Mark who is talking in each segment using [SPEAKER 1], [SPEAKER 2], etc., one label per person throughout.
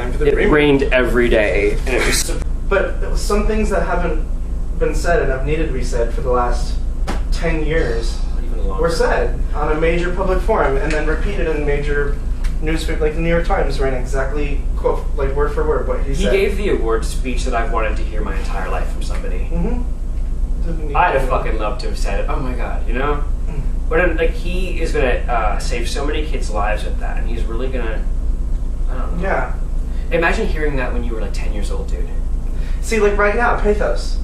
[SPEAKER 1] time for the
[SPEAKER 2] It rained every day, and it was...
[SPEAKER 1] But some things that haven't been said and have needed to be said for the last 10 years were said on a major public forum and then repeated in major newspaper, like the New York Times ran exactly, quote, like word for word what he said.
[SPEAKER 2] He gave the award speech that I've wanted to hear my entire life from somebody. I'd have fucking loved to have said it. Oh my god, you know? But like, he is gonna save so many kids' lives with that, and he's really gonna, I don't know.
[SPEAKER 1] Yeah.
[SPEAKER 2] Imagine hearing that when you were like 10 years old, dude.
[SPEAKER 1] See, like right now, pathos.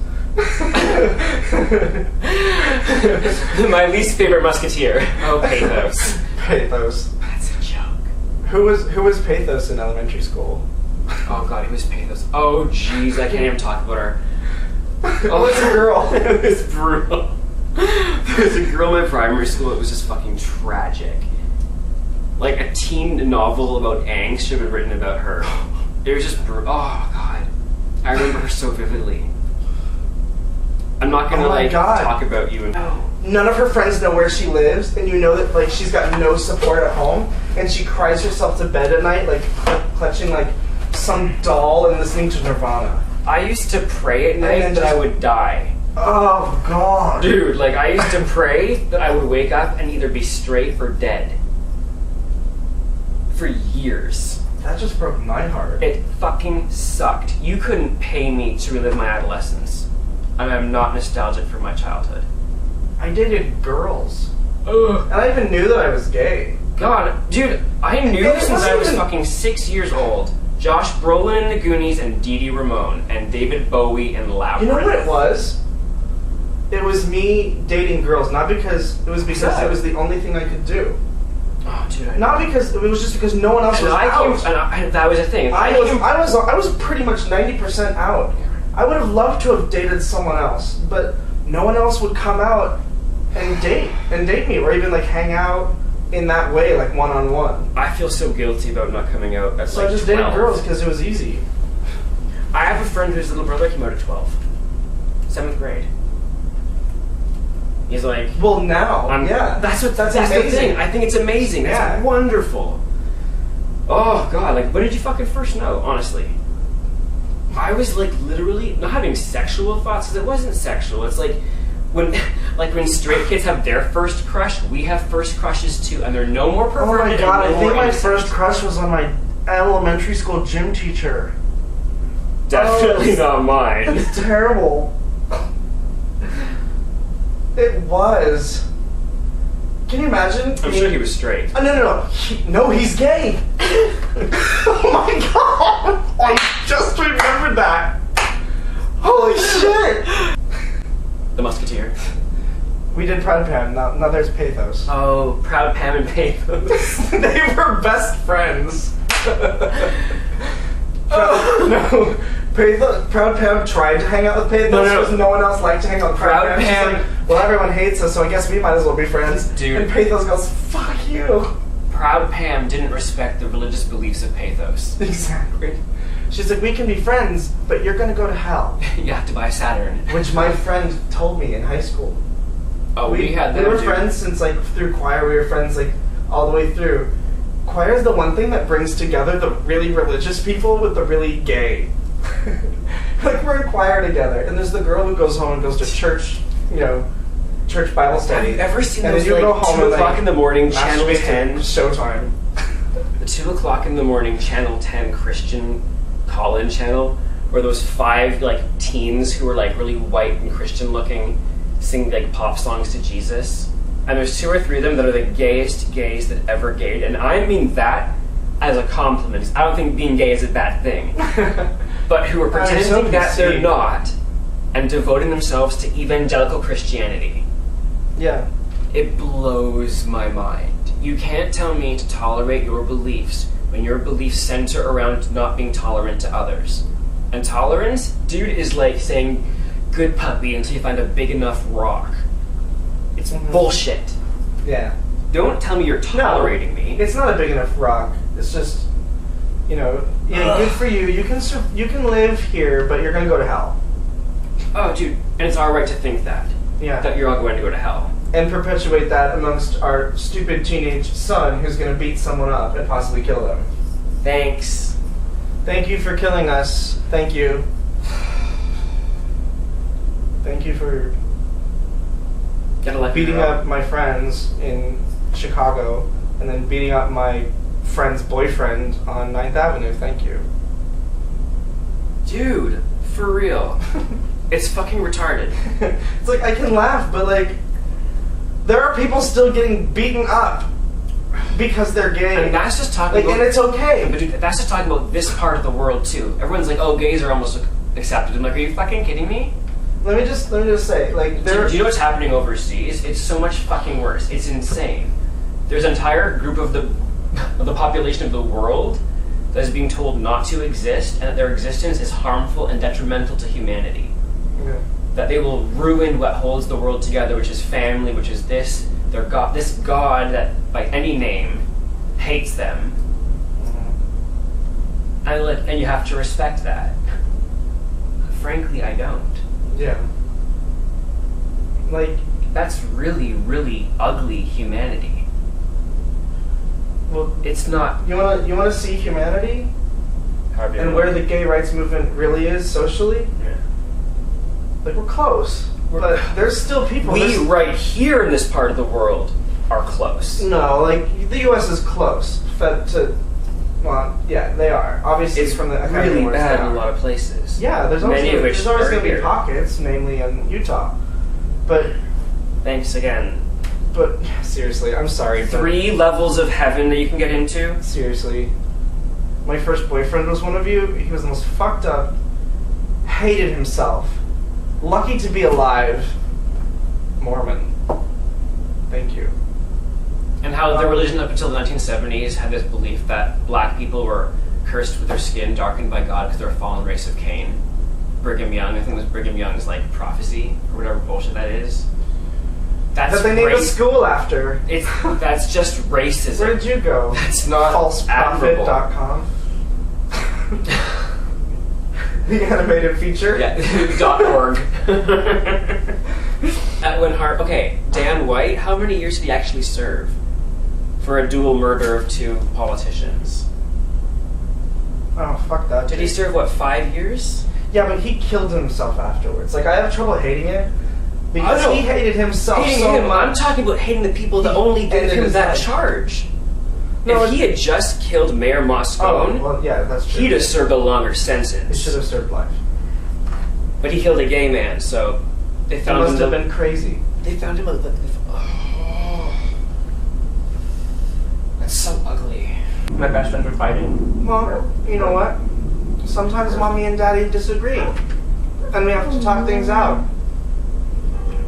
[SPEAKER 2] My least favorite musketeer. Oh, pathos.
[SPEAKER 1] Pathos.
[SPEAKER 2] That's a joke.
[SPEAKER 1] Who was pathos in elementary school?
[SPEAKER 2] Oh god, who was pathos? Oh jeez, I can't even talk about her.
[SPEAKER 1] Oh, it's a girl.
[SPEAKER 2] It was brutal. There was a girl in my primary school. It was just fucking tragic. Like a teen novel about angst should have been written about her. It was just brutal. Oh god, I remember her so vividly. I'm not gonna talk about you.
[SPEAKER 1] None of her friends know where she lives, and you know that like she's got no support at home, and she cries herself to bed at night, like clutching like some doll and listening to Nirvana.
[SPEAKER 2] I used to pray at night that I would die.
[SPEAKER 1] Oh god,
[SPEAKER 2] dude! Like I used to pray that I would wake up and either be straight or dead. For years.
[SPEAKER 1] That just broke my heart.
[SPEAKER 2] It fucking sucked. You couldn't pay me to relive my adolescence. I'm not nostalgic for my childhood.
[SPEAKER 1] I dated girls.
[SPEAKER 2] Ugh.
[SPEAKER 1] And I even knew that I was gay.
[SPEAKER 2] God, dude, I knew since I was fucking 6 years old. Josh Brolin in the Goonies and Dee Dee Ramone and David Bowie in Labyrinth.
[SPEAKER 1] You know what it was? It was me dating girls, not because it was because it was the only thing I could do.
[SPEAKER 2] Oh, dude,
[SPEAKER 1] not because it was just because no one else was out.
[SPEAKER 2] That was a thing.
[SPEAKER 1] I was pretty much 90% out. I would have loved to have dated someone else, but no one else would come out and date me, or even like hang out in that way, like one-on-one.
[SPEAKER 2] I feel so guilty about not coming out at
[SPEAKER 1] so
[SPEAKER 2] like
[SPEAKER 1] I just
[SPEAKER 2] 12.
[SPEAKER 1] dated girls because it was easy.
[SPEAKER 2] I have a friend whose little brother came out at 12. 7th grade. He's like...
[SPEAKER 1] Well, now, yeah.
[SPEAKER 2] That's the thing. I think it's amazing. That's wonderful. Oh, God. Like, when did you fucking first know, honestly? I was, like, literally not having sexual thoughts, because it wasn't sexual. It's like when straight kids have their first crush, we have first crushes, too, and they're no more perverted.
[SPEAKER 1] Oh, my God. I think my first crush was on my elementary school gym teacher.
[SPEAKER 2] Definitely not mine.
[SPEAKER 1] It's terrible. It was. Can you imagine?
[SPEAKER 2] I'm sure he was straight.
[SPEAKER 1] Oh, no. He's gay. Oh my god! I just remembered that. Holy shit!
[SPEAKER 2] The Musketeer.
[SPEAKER 1] We did Proud Pam. Now there's Pathos.
[SPEAKER 2] Oh, Proud Pam and Pathos.
[SPEAKER 1] They were best friends. No. Proud Pam tried to hang out with Pathos because no one else liked to hang out with Proud Pam. She's like, well, everyone hates us, so I guess we might as well be friends.
[SPEAKER 2] Dude.
[SPEAKER 1] And Pathos goes, fuck you.
[SPEAKER 2] Proud Pam didn't respect the religious beliefs of Pathos.
[SPEAKER 1] Exactly. She's like, we can be friends, but you're gonna go to hell.
[SPEAKER 2] You have to buy Saturn.
[SPEAKER 1] Which my friend told me in high school.
[SPEAKER 2] Oh, we
[SPEAKER 1] were friends since, like, through choir. We were friends, like, all the way through. Choir is the one thing that brings together the really religious people with the really gay. Like, we're in choir together, and there's the girl who goes home and goes to church, church Bible study.
[SPEAKER 2] Have you ever seen
[SPEAKER 1] and
[SPEAKER 2] those,
[SPEAKER 1] you
[SPEAKER 2] like,
[SPEAKER 1] go home
[SPEAKER 2] 2 o'clock in the morning, Channel 10?
[SPEAKER 1] Showtime.
[SPEAKER 2] The 2 o'clock in the morning, Channel 10 Christian call-in channel, where those 5, like, teens who are, like, really white and Christian-looking sing, like, pop songs to Jesus. And there's 2 or 3 of them that are the gayest gays that ever gayed. And I mean that as a compliment. I don't think being gay is a bad thing. But who are pretending that they're not and devoting themselves to evangelical Christianity.
[SPEAKER 1] Yeah.
[SPEAKER 2] It blows my mind. You can't tell me to tolerate your beliefs when your beliefs center around not being tolerant to others. And tolerance, dude, is like saying good puppy until you find a big enough rock. It's bullshit.
[SPEAKER 1] Yeah.
[SPEAKER 2] Don't tell me you're tolerating me.
[SPEAKER 1] It's not a big enough rock. It's just, good for you. You can live here, but you're gonna go to hell.
[SPEAKER 2] Oh, dude, and it's our right to think that.
[SPEAKER 1] Yeah.
[SPEAKER 2] That you're all going to go to hell.
[SPEAKER 1] And perpetuate that amongst our stupid teenage son who's gonna beat someone up and possibly kill them.
[SPEAKER 2] Thanks.
[SPEAKER 1] Thank you for killing us. Thank you. Thank you for beating up my friends in Chicago and then beating up my friend's boyfriend on 9th Avenue. Thank you.
[SPEAKER 2] Dude, for real. It's fucking retarded.
[SPEAKER 1] It's like, I can laugh, but like, there are people still getting beaten up because they're gay.
[SPEAKER 2] And that's just talking about...
[SPEAKER 1] And it's okay.
[SPEAKER 2] But dude, that's just talking about this part of the world, too. Everyone's like, oh, gays are almost accepted. I'm like, are you fucking kidding me?
[SPEAKER 1] Let me just say, like,
[SPEAKER 2] do you know what's happening overseas? It's so much fucking worse. It's insane. There's an entire group of the population of the world that is being told not to exist, and that their existence is harmful and detrimental to humanity.
[SPEAKER 1] Yeah. That
[SPEAKER 2] they will ruin what holds the world together, which is family, which is this God that, by any name, hates them. And you have to respect that. Frankly, I don't.
[SPEAKER 1] Yeah. Like,
[SPEAKER 2] that's really, really ugly humanity.
[SPEAKER 1] Well,
[SPEAKER 2] it's not.
[SPEAKER 1] You wanna see humanity? And where the gay rights movement really is socially?
[SPEAKER 2] Yeah.
[SPEAKER 1] Like, we're close. But there's still people.
[SPEAKER 2] We right here in this part of the world are close.
[SPEAKER 1] No, like, the US is close. Well, yeah, they are. Obviously,
[SPEAKER 2] it's
[SPEAKER 1] from the
[SPEAKER 2] really bad in a lot of places.
[SPEAKER 1] Yeah, there's always going to be pockets, mainly in Utah. But
[SPEAKER 2] thanks again.
[SPEAKER 1] But seriously, I'm sorry.
[SPEAKER 2] 3 levels of heaven that you can get into.
[SPEAKER 1] Seriously, my first boyfriend was one of you. He was the most fucked up, hated himself, lucky to be alive, Mormon. Thank you.
[SPEAKER 2] And how the religion up until the 1970s had this belief that black people were cursed with their skin darkened by God because they're a fallen race of Cain. Brigham Young, I think it was Brigham Young's like prophecy or whatever bullshit that is.
[SPEAKER 1] That they named a school after.
[SPEAKER 2] That's just racism.
[SPEAKER 1] Where did you go?
[SPEAKER 2] That's not
[SPEAKER 1] falseprophet.com. The animated feature.
[SPEAKER 2] Yeah. .org. Okay, Dan White. How many years did he actually serve for a dual murder of 2 politicians?
[SPEAKER 1] Oh, fuck that.
[SPEAKER 2] Did he serve 5 years?
[SPEAKER 1] Yeah, but he killed himself afterwards. Like, I have trouble hating it because he hated himself so much.
[SPEAKER 2] I'm talking about hating the people that only gave him that charge. No, if he had just killed Mayor Moscone,
[SPEAKER 1] well, yeah, that's true.
[SPEAKER 2] He'd have served a longer sentence.
[SPEAKER 1] He should have served life.
[SPEAKER 2] But he killed a gay man, so they found him.
[SPEAKER 1] He must have been crazy.
[SPEAKER 2] They found him. That's so ugly. My best friends were fighting.
[SPEAKER 1] Well, you know what? Sometimes mommy and daddy disagree, and we have to talk things out.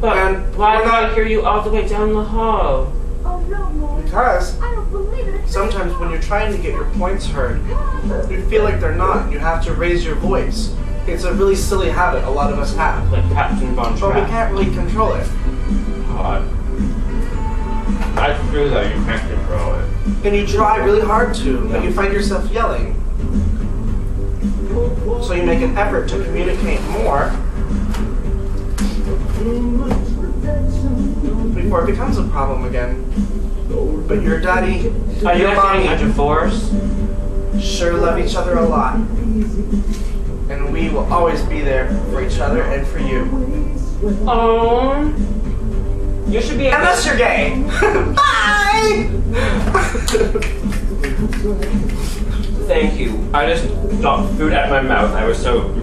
[SPEAKER 3] But why do I hear you all the way down the hall?
[SPEAKER 4] Oh, no, Mom.
[SPEAKER 1] Because
[SPEAKER 4] I don't believe it.
[SPEAKER 1] sometimes when you're trying to get your points heard, you feel like they're not, and you have to raise your voice. It's a really silly habit a lot of us have.
[SPEAKER 3] Like Captain Von Trapp.
[SPEAKER 1] But we can't really control it.
[SPEAKER 3] God. That's true though, you can't control it.
[SPEAKER 1] And you try really hard to, but you find yourself yelling. So you make an effort to communicate more before it becomes a problem again. But your daddy
[SPEAKER 3] Are you
[SPEAKER 1] your
[SPEAKER 3] getting
[SPEAKER 1] mommy
[SPEAKER 3] a divorce?
[SPEAKER 1] sure love each other a lot. And we will always be there for each other and for you.
[SPEAKER 3] Oh. You should be able
[SPEAKER 1] Unless you're gay. Bye!
[SPEAKER 3] Thank you. I just got food out of my mouth. I was so